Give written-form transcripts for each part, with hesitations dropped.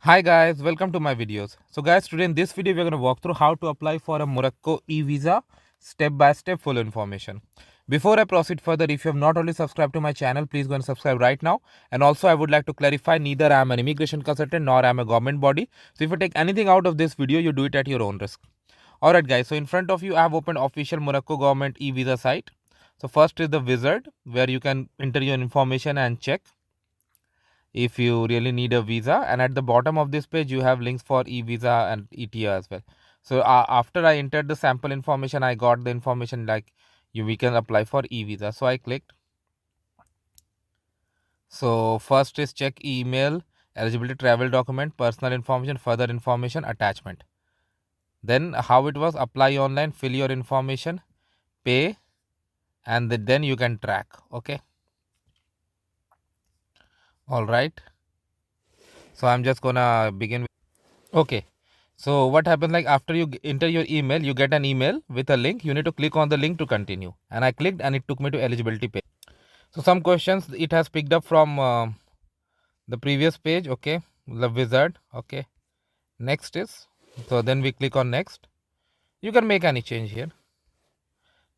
Hi guys, welcome to my videos. So guys, today in this video we're going to walk through how to apply for a Morocco eVisa step by step full information. Before I proceed further, if you have not already subscribed to my channel, please go and subscribe right now. And also I would like to clarify, neither I am an immigration consultant nor I am a government body. So if you take anything out of this video, you do it at your own risk. Alright guys, so in front of you I have opened official Morocco government eVisa site. So first is the wizard where you can enter your information and check if you really need a visa, and at the bottom of this page you have links for e-visa and ETA as well. So after I entered the sample information, I got the information like we can apply for e-visa. So I clicked. So first is check email, eligibility, travel document, personal information, further information, attachment. Then how it was: apply online, fill your information, pay, and then you can track. Okay, all right. So I'm just gonna begin with, okay. So what happens, like after you enter your email, you get an email with a link. You need to click on the link to continue. And I clicked and it took me to eligibility page. So some questions it has picked up from the previous page. Okay, the wizard. Okay, next is, so then we click on next. You can make any change here.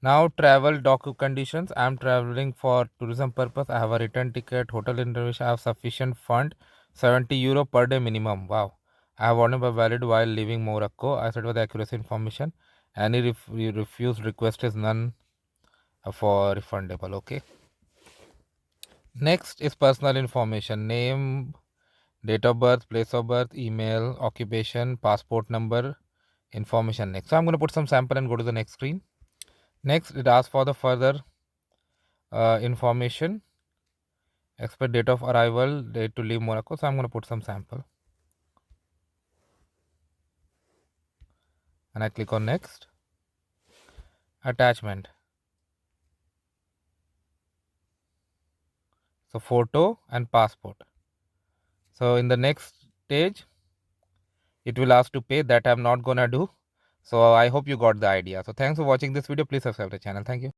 Now travel docu conditions. I am traveling for tourism purpose. I have a return ticket, hotel reservation. I have sufficient fund, 70 euro per day minimum. Wow. I have ordered valid while leaving Morocco. I said with accuracy information. Any refused request is none for refundable. Okay. Next is personal information: name, date of birth, place of birth, email, occupation, passport number, information. Next. So I'm going to put some sample and go to the next screen. Next, it asks for the further information, expect date of arrival, date to leave Morocco. So I'm going to put some sample and I click on next. Attachment, so photo and passport. So in the next stage it will ask to pay. That I'm not gonna do. So I hope you got the idea. So thanks for watching this video. Please subscribe to the channel. Thank you.